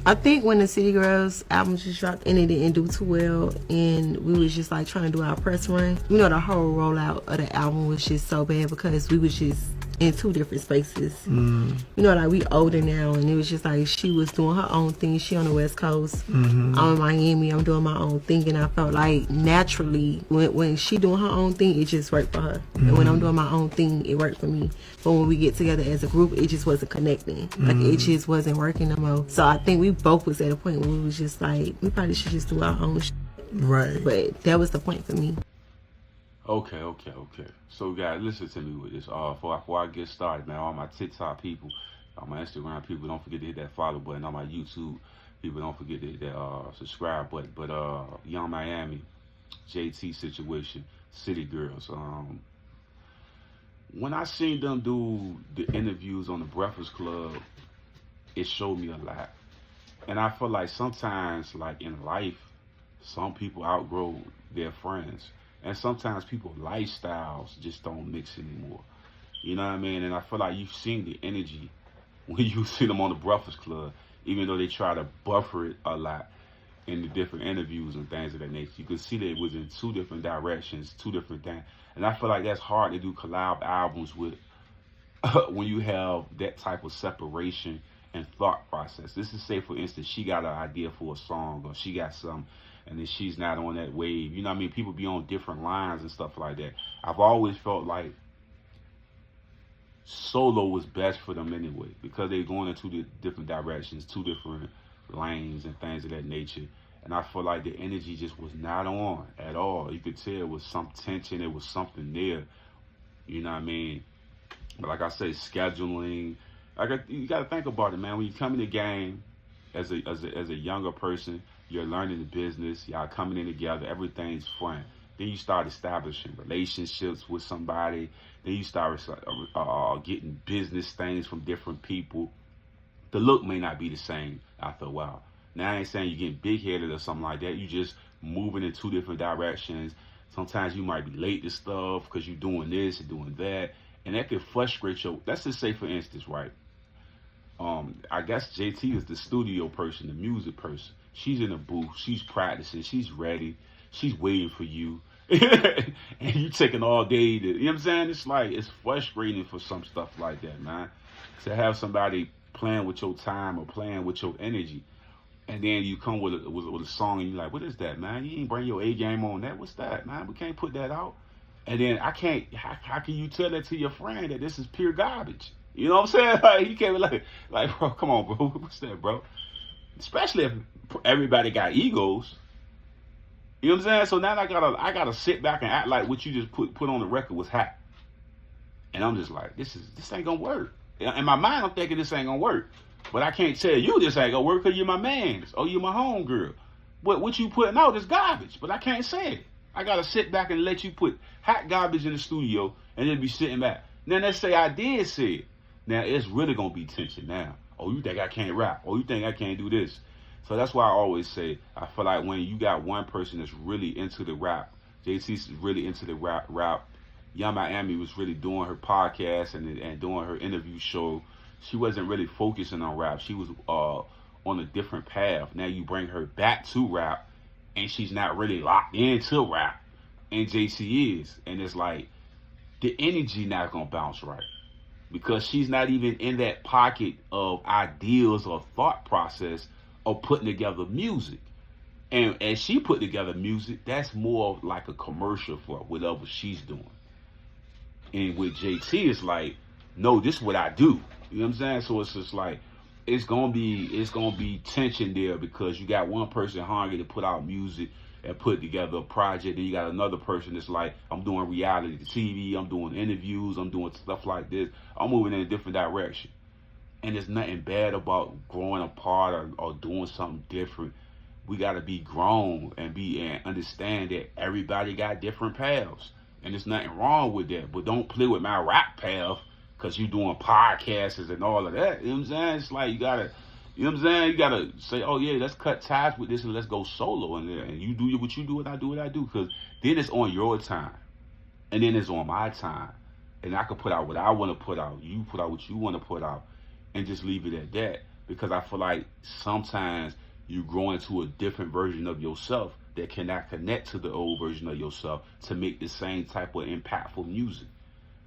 I think when the City Girls album just dropped and it didn't do too well, and we was just like trying to do our press run, you know, the whole rollout of the album was just so bad because we was just in two different spaces. You know, like we older now, and it was just like she was doing her own thing. She on the West Coast, I'm in Miami, I'm doing my own thing, and I felt like naturally when she doing her own thing, it just worked for her, and when I'm doing my own thing, it worked for me. But when we get together as a group, it just wasn't connecting. Like it just wasn't working no more. So I think we both was at a point where we was just like, we probably should just do our own shit. Right. But that was the point for me. Okay. So guys, listen to me with this. Before I get started, man, all my TikTok people, all my Instagram people, don't forget to hit that follow button. All my YouTube people, don't forget to hit that subscribe button. But Young Miami, JT situation, City Girls. When I seen them do the interviews on the Breakfast Club, it showed me a lot. And I feel like sometimes, like in life, some people outgrow their friends. And sometimes people's lifestyles just don't mix anymore. You know what I mean? And I feel like you've seen the energy when you see them on the Breakfast Club, even though they try to buffer it a lot in the different interviews and things of that nature. You could see that it was in two different directions, two different things. And I feel like that's hard to do collab albums with when you have that type of separation and thought process. This is, say, for instance, she got an idea for a song, or she got some, and then she's not on that wave. You know what I mean? People be on different lines and stuff like that. I've always felt like solo was best for them anyway, because they're going into the different directions, two different lanes and things of that nature. And I feel like the energy just was not on at all. You could tell it was some tension, it was something there. You know what I mean? But like I say, scheduling, you got to think about it, man. When you come in the game as a younger person, you're learning the business, y'all coming in together, everything's fun. Then you start establishing relationships with somebody. Then you start getting business things from different people. The look may not be the same after a while. Now, I ain't saying you're getting big-headed or something like that. You just moving in two different directions. Sometimes you might be late to stuff because you're doing this and doing that. And that could frustrate you. Let's just say, for instance, right? I guess JT is the studio person, the music person. She's in the booth. She's practicing. She's ready. She's waiting for you. And you taking all day to, you know what I'm saying? It's like, it's frustrating for some stuff like that, man. To have somebody playing with your time or playing with your energy. And then you come with a song and you're like, what is that, man? You ain't bring your A game on that. What's that, man? We can't put that out. And then how can you tell that to your friend that this is pure garbage? You know what I'm saying? Like, you can't be like, bro, come on, bro. What's that, bro? Especially if everybody got egos. You know what I'm saying? So now I gotta sit back and act like what you just put on the record was hot. And I'm just like, this ain't gonna work. In my mind, I'm thinking this ain't gonna work. But I can't tell you this ain't gonna work because you're my man or you're my homegirl. What you putting out is garbage, but I can't say it. I gotta sit back and let you put hot garbage in the studio and then be sitting back. Then let's say I did say it. Now it's really gonna be tension now. Oh, you think I can't rap? Oh, you think I can't do this? So that's why I always say, I feel like when you got one person that's really into the rap, JT's really into the rap. Young Miami was really doing her podcast and doing her interview show. She wasn't really focusing on rap. She was on a different path. Now you bring her back to rap, and she's not really locked into rap, and JT is. And it's like, the energy not gonna bounce right, because she's not even in that pocket of ideas or thought process of putting together music. And as she put together music, that's more like a commercial for whatever she's doing. And with JT, it's like, no, this is what I do. You know what I'm saying? So it's just like, it's gonna be tension there, because you got one person hungry to put out music and put together a project, and you got another person that's like, I'm doing reality TV, I'm doing interviews, I'm doing stuff like this. I'm moving in a different direction. And there's nothing bad about growing apart or doing something different. We gotta be grown and understand that everybody got different paths. And there's nothing wrong with that. But don't play with my rap path because you doing podcasts and all of that. You know what I'm saying? It's like you gotta, you know what I'm saying? You gotta say, oh yeah, let's cut ties with this and let's go solo. And you do what you do and I do what I do. Because then it's on your time. And then it's on my time. And I can put out what I want to put out. You put out what you want to put out. And just leave it at that. because I feel like sometimes you grow into a different version of yourself that cannot connect to the old version of yourself to make the same type of impactful music.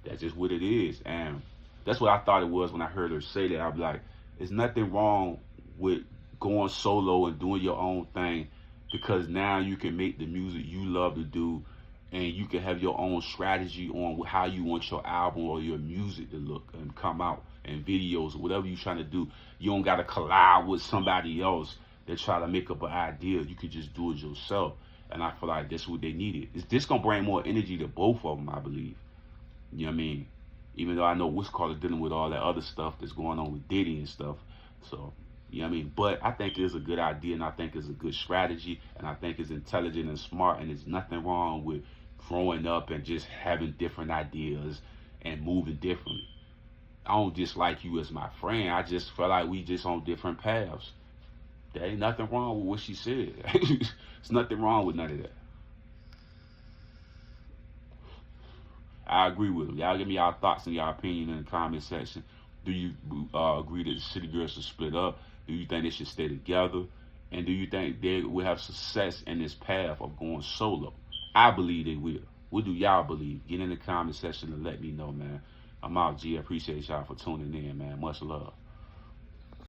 That's just what it is. And that's what I thought it was when I heard her say that. I'd be like, there's nothing wrong with going solo and doing your own thing, because now you can make the music you love to do, and you can have your own strategy on how you want your album or your music to look and come out, and videos or whatever you're trying to do. You don't got to collide with somebody else that try to make up an idea. You could just do it yourself. And I feel like that's what they needed. This going to bring more energy to both of them, I believe. You know what I mean? Even though I know Wiz Khalifa dealing with all that other stuff that's going on with Diddy and stuff. So, you know what I mean? But I think it's a good idea, and I think it's a good strategy, and I think it's intelligent and smart, and there's nothing wrong with growing up and just having different ideas and moving differently. I don't dislike you as my friend. I just feel like we just on different paths. There ain't nothing wrong with what she said. There's nothing wrong with none of that. I agree with them. Y'all give me y'all thoughts and y'all opinion in the comment section. Do you agree that the City Girls should split up? Do you think they should stay together? And do you think they will have success in this path of going solo? I believe they will. What do y'all believe? Get in the comment section and let me know, man. I'm out, G. I appreciate y'all for tuning in, man. Much love.